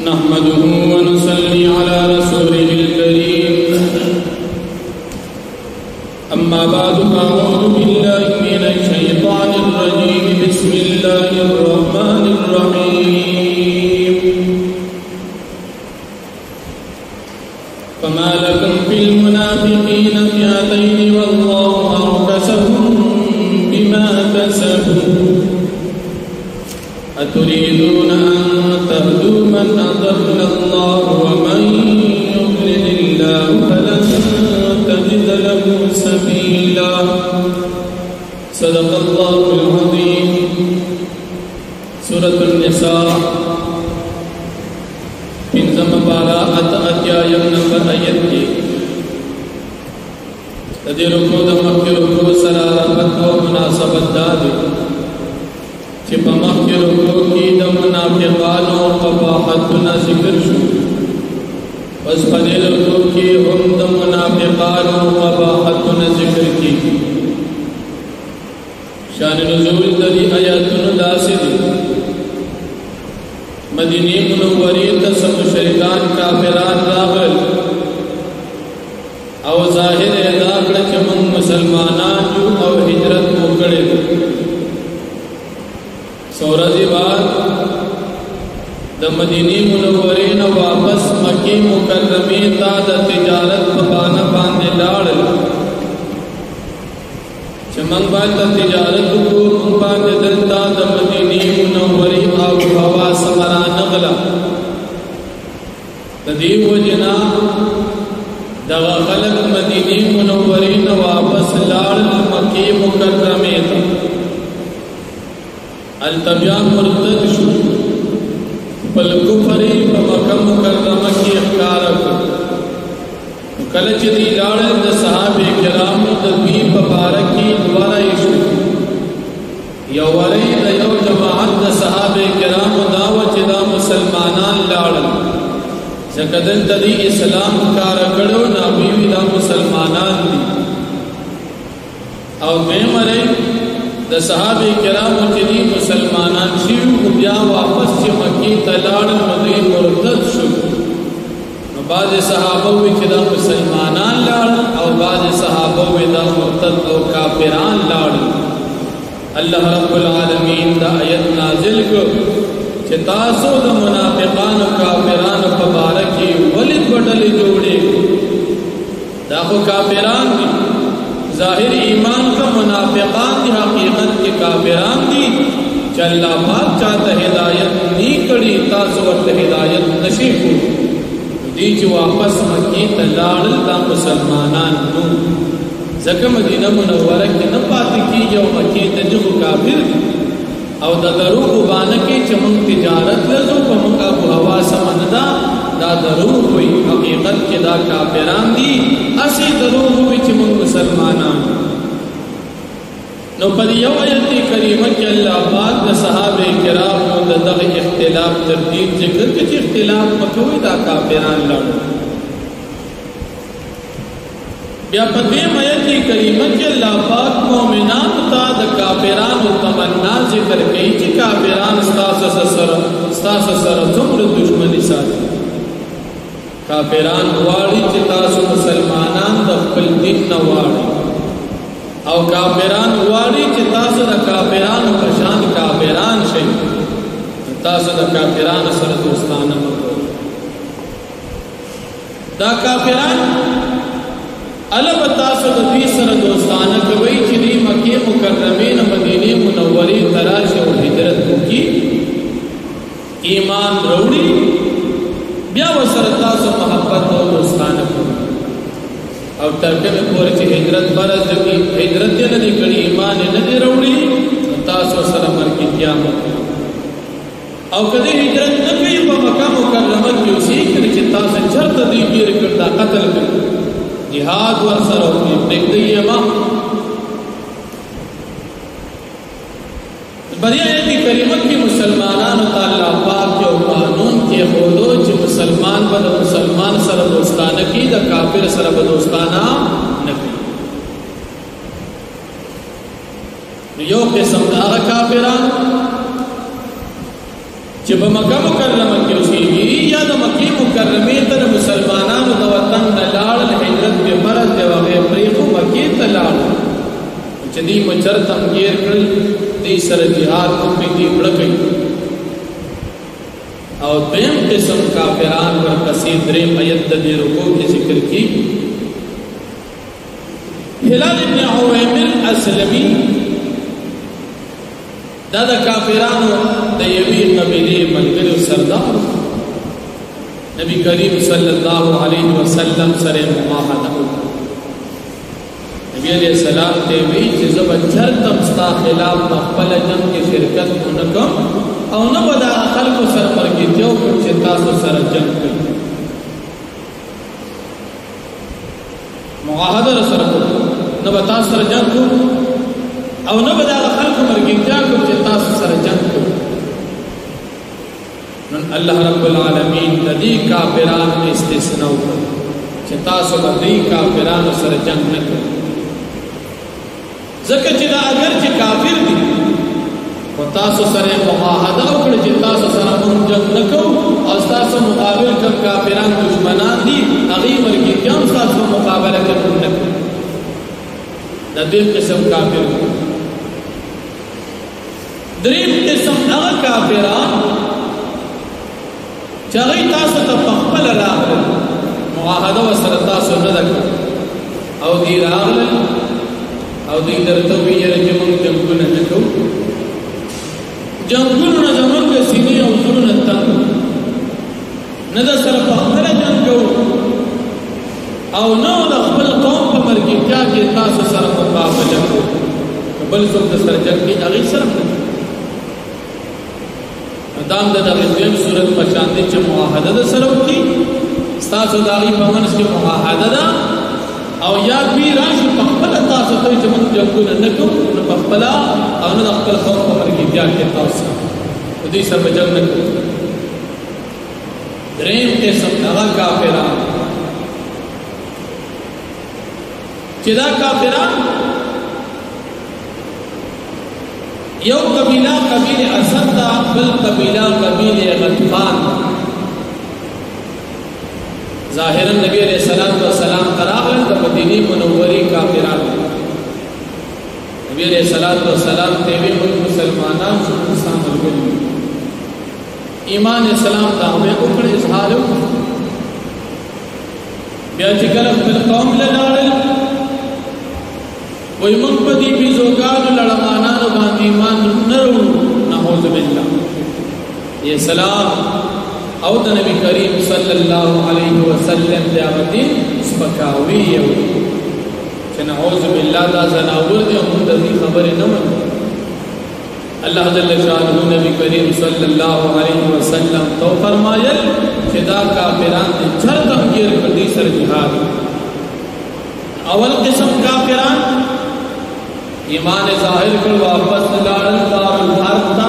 نحمده ونصلي على رسوله الكريم أما بعد فأعوذ بالله من الشيطان الرجيم بسم الله الرحمن الرحيم فما لكم في المنافقين فئتين والله أركسهم بما كسبوا أتريدون أن تهدوا من أضل الله ومن يضلل الله فلن تجد له سبيلا صدق الله العظيم سورة النساء پنځم پارا اتیا نمبر آیت کې د دې رکوع د مخکې رکوع سره ربط او مناسبت ده چې په مخکې رکوع کې د منافقانو قباحتونه ذکر شو پس په دې رکوع کې هم د منافقانو قباحتونه ذکر کیږي شان نزول د دې آیاتونو داسې دي مدینه منورې ته سم مشرکان کافران راغل او ظاهر ادا کړ چې موږ مسلمانان یو او هجرت وکړې سورځي بعد د مدینه منورې نه واپس مکه مکرمه ته د تجارت په بانه باندې لاړل چې موږ باندې تجارت وکړو موږ باندې دلته د مدینه منورې او هوا سمرا نغلا د دې وجنا دغه خلق مدینه منورې نه واپس لاړل مکه مکرمه ته التبیا مرتد شو بل کفر په مکه مکرمه کې احکار کله چې دی لاړل د صحابه کرامو د دې په باره کې دواره شو یو وری د یو جماعت د صحابه کرامو داوه چې دا مسلمانان لاړل ځکه دلته دی اسلام کار کړو نه وی دا مسلمانان دي او مری د صحابه کرامو چې دي مسلمانان شیو بیا واپس چې مکی ته لاړل نو مرتد شو نو بعض صحابه وی چې دا مسلمانان لاړل او بعض صحابه وی دا مرتد او کافران لاړل الله رب العالمین دا آیت نازل کو چې تاسو د منافقانو کافرانو په باره کې ولې ګډلې جوړې دا خو کافران دي ظاهر ایمان کا منافقان دی حقیقت کے کافران دی چې الله پاک چاته ہدایت نی کړي تاسو ورته ہدایت نشي کو دي چې واپس مکی ته لاړل دا مسلمانان نو ځکه مدینه منوره کې نه پاتې کیږي او مکی ته جو کافر او د دروغ باندې کې چې موږ تجارت لرو په موږ ابو هوا سمندا دا دروغ وي حقیقت کې دا کافران دي اسی دروغ وي چې موږ مسلمانان نو په یو آیت کریمه کې الله پاک د صحابه کرامو د دغه اختلاف ترتیب ذکر کې چې اختلاف مکوې دا کافران لړ بیا په دې آیت کریمه کې الله پاک مؤمنان ته د کافرانو تمنا ذکر کوي چې کافران ستاسو سره څومره دښمنی ساتي کافران واړي چې تاسو مسلمانان د خپل دین نه واړي او کافران واړي چې تاسو د کافرانو په شان کافران شئ تاسو د کافرانو سره دوستانه وکړئ دا کافران الب تاسو د دې سره دوستانه کوي چې د مکه مکرمه نه مدینه منورې تراشه او هجرت وکړي ایمان وروړي بیا وسره تاسو محبت او دوستانه کوي او ترکه پورې چې هجرت فرض دي هجرت یې نه کړي ایمان نه دی وروړي تاسو سره مرګ قیامت او کله هجرت نه کوي په مکه مکرمه کې اوسې کړي چې تاسو چرته دی پیر کړه قتل کړي جهاد ور سره وي پرېږدي ما بریا دې کریمه کې مسلمانانو تعالی پاک او قانون کې خودو چې مسلمان به مسلمان سره دوستانه کی د کافر سره به دوستانه نه کوي یو قسم دا کافرانو چې په مکه مکرمه کې اوسېږي یا د مکې مکرمې ته د مسلمانانو د وطن نه لاړل هجرت به فرض دی او هغې پرېښو مکې ته لاړل چې دوی مو چرته هم ګیر کړل دوی سره جهاد وکړي دوی مړه کړي او دویم قسم کافران ورپسې درېم آیت د دې رکوع کې ذکر کېږي هلال ابن عویمر اسلمي دا د کافرانو د یوې قبیلې ملګرو سردار نبی کریم صلی الله علیه وسلم سره معاهده وکړه نبی علیہ السلام ته وی چې زه به چرته ستا خلاف په خپل جنګ کې شرکت نه کوم او نه به دا خلکو سره مرګېدی وکړم چې تاسو سره جنګ کوي معاهده سره کوم نه به تاسو سره جنګ کوم او نه به دا خلکو مرګېدی وکړم چې تاسو سره جنګ کوي نن الله رب العالمین د دې کافرانو استثناء وکړ چې تاسو به دې کافرانو سره جنګ نه کوئ ځکه چې دا اگر چې کافر دي او تاسو سره معاهده وکړي چې تاسو سره موږ جنګ نه کوو او تاسو مقابل کوم کافران دشمنان دي هغې مرګېدیان تاسو مقابله کوي نه کوي د دې قسم کافر دریم قسم هغه کافران چې هغې تاسو ته په خپله راغلل معاهده ورسره تاسو نه ده کړې او دوی راغلل او دوی درته وویل چې موږ جنګونه نه کوو جنګونو نه زموږ سینې او زړونه تنګ نه در سره په خپله جنګ کوو او نه د خپل قوم په مرګېدیا کې تاسو سره مقابله کوو بل څوک د سره جنګ کې هغې سره نه دا هم د دغې دویم صورت په شان دی چې معاهده د سره وکړي ستاسو د هغې په منځ کې معاهده ده او یا دوی راشي په خپله تاسو ته چې موږ جنګونه نه کوو نو په خپله او نه د خپل قوم په مرګېدیا کې تاسو په دوی سره به جنګ نه کوو درېیم قسم هغه کافران چې دا کافران یو قبیله قبیله اسد دا بل قبیله قبیله غطفان ظاهرا نبی علیہ السلام تراغلن دا مدینی منوری کافران نبی علیہ السلام تیوی من مسلمانان شو انسان ملگلی ایمان اسلام دا ہمیں اکڑ اظہار بیا چکر اپن قوم لڑاڑل وی من پدی بیزوگان لڑمانان باندی ایمان نرو نعوذ باللہ یہ سلام او د نبی کریم صلی الله علیه وسلم دعوتی سپکاوی یو چې نعوذ بالله دا زناور دی هم د دې خبرې نه مني الله جل شانه نبی کریم صلی الله علیه وسلم تو فرمایل چې دا کافران دي چرته غیر کړي سره جهاد اول قسم کافران ایمان ظاهر کړ واپس لاړل دار الحرب تا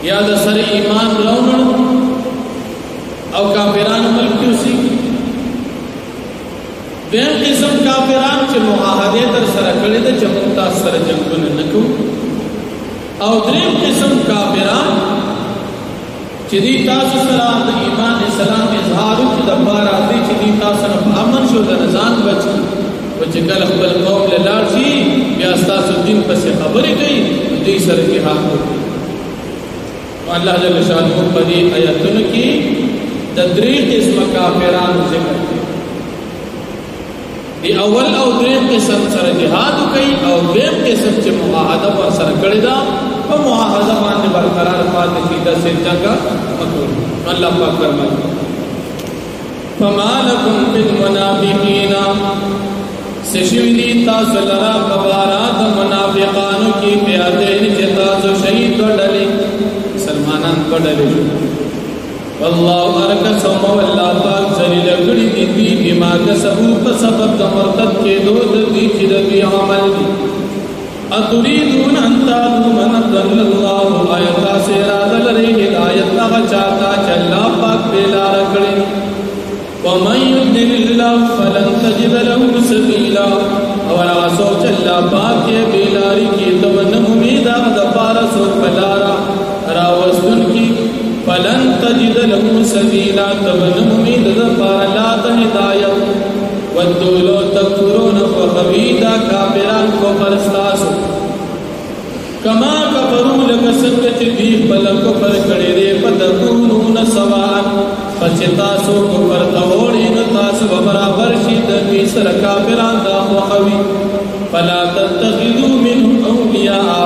یا د سره ایمان راوړل او کافران ملک اوسې دیم قسم کافران چې معاهده در سره کړې ده چې موږ تاسو سره جنګونه نه کوو او دریم قسم کافران چې دوی تاسو سره د ایمان اسلام اظهار وکړي د پاره دوی چې دوی تاسو سره په امن شو د ځان بچي او چې کله خپل قوم له لاړ شي بیا ستاسو دین پسې خبرې کوي دوی سره جهاد وکړي اللہ جل شانہ په دې آیاتونو کې د درې قسم کافرانو ذکر دی دی اول او دریم قسم سره جهاد کوي او دویم قسم چې معاهده ور سره کړی دا او معاهده باندې برقرار پاتې کیدا سي جګه مکول الله پاک فرمایي فما لكم بالمنافقين سشوی تاسو لرا ببارات منافقانو کی پیادین چې تاسو شهید وډلې مسلمانان وډلې والله ارکسهم والله پاک ذلیل کړي دي بما کسبوا په سبب د مرتد کېدو د دې چې د عمل دي اتريدون ان تعلموا من ضل الله آیات سراغ لري هدایت هغه چاته چې الله پاک بلار کړي ومن يضلل الله فلن تجد له سبيلا اور سوچ الله پاک بلاری کی تو نه امید د پارا سو بلارا راوست له سبيلا تبن امید دفار لا هدایت ودو لو تکفرون فخبیدا کافران کو پرستاسو کما کفروا لک سنگت دی بل کفر کړي دې فتكونون سواء فچتاسو کفر توڑی نتاسو برابر شي د دې سره کافران دا خووي فلا تتخذوا منهم اولیاء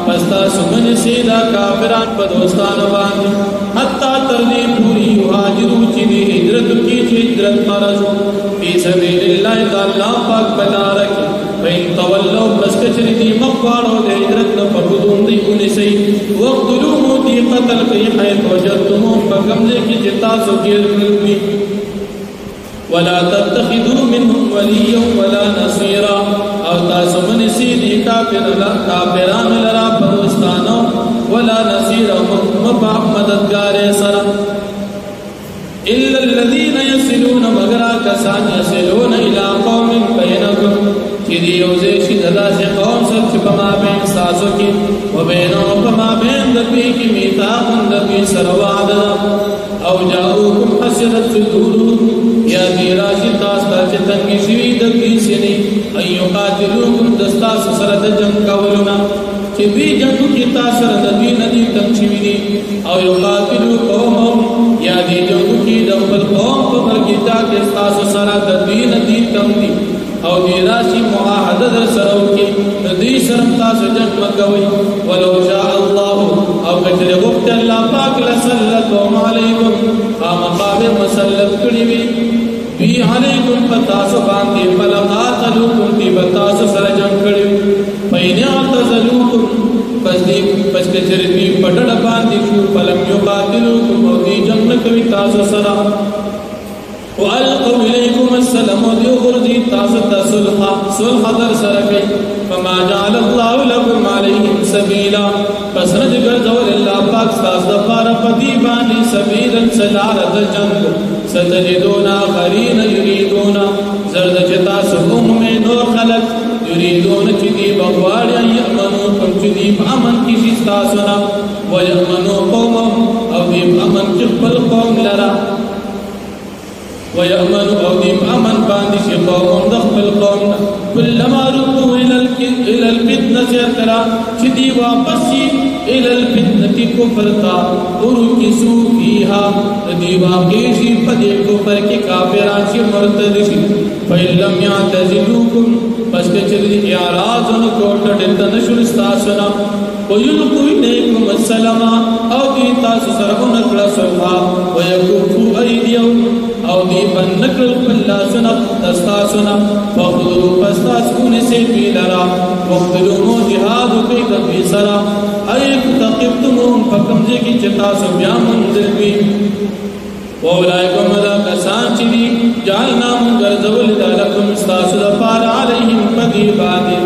فاستاسو من سیدا کافران په دوستانو باندې حتا تر دې پوری هاجرو چې دې هجرت کی چې هجرت فرض فی سبیل الله تعالی پاک بلارک فإن تولوا بس کچری دی مقوارو دے هجرت فردون دی انسی وقتلوه دی قتل کی حیث وجدتمون فکمزے کی جتاسو گیر کربی ولا تتخذوا منهم وليا ولا نصيرا او تاسو منسی دی کافران لرا پروستانو ولا نصيرا مددگار سرا إلا الذين يصلون مغرا کسان يصلون إلى قوم بينكم چیدی یوزے شددا سے قوم سب چپما بین ساسو کی وبینو پما بین دبی کی میتاقن دبی سرواد او جاؤکم حسرت صدورو یا دیراشی تاستا چتنگی شوی دبی سنی ایو قاتلوکم دستاس سرد جنگ کولونا چی بی جنگ کی تاثر دبی ندی تم شوی دی او یو قاتلو قوم یا دی جنگ کی دبل قوم پمر کی تاک استاس سرد دبی ندی تم دی او دی راشی معاہدہ در سرو کی دی شرمتا سجن مکوی ولو شاء اللہ او کچر وقت اللہ پاک لسلتهم علیکم مقابر مسلط کڑیوی بی علیکم پتاسو باندی فلقاتلوکم دی بتاسو سرجن کڑیوی فین اعتزلوکم پس کچر دی پٹڑ باندی شو فلم یقاتلوکم او دی جنگ نکوی تاسو سرا وَأَلْقَوْا إِلَيْكُمَ السَّلَامُ وَدِيُغُرْدِي تَاسُدَ صُلْحَ در سرکی فَمَا جَعَلَ اللَّهُ لَكُمْ عَلَيْهِمْ سَبِيلًا پس رج گرزول اللہ پاک ستاس دفار پتیبانی سبیلا سلالت جنگ ستجدون آخرین یریدون زرد چتا سکم میں نور خلق یریدون چدی بغواریا یأمنو کم چدی امن کسی ستاسنا ویأمنو قومم او دیب امن چقبل قوم لرا ويأمن أوديم أمن باندش قوم دخل القوم كلما ردوا إلى الفتنة يترى شدي واپسي إلى الفتنة كفرتا وركسوا فيها دي واقعشي پدي كفر کی کافرانشي مرتدشي فإن لم يعتزلوكم بس كچل إعراض نكوٹ دتنشل استاسنا ويلقوا إليكم السلام أو دي تاسو سرعون كلا ويكفوا أيديهم او دی بن نکل پلا سنا دستا سنا فخذو پستا سکون سے پی لرا وقتلو جہاد کی کبھی سرا ایک تقبتمون فکمزے کی چتا سبیا منزل بھی وَأُولَئِكَ مَدَا کسان چلی جعلنا من گرزول لکم استاسد پار علیہم پدی بادی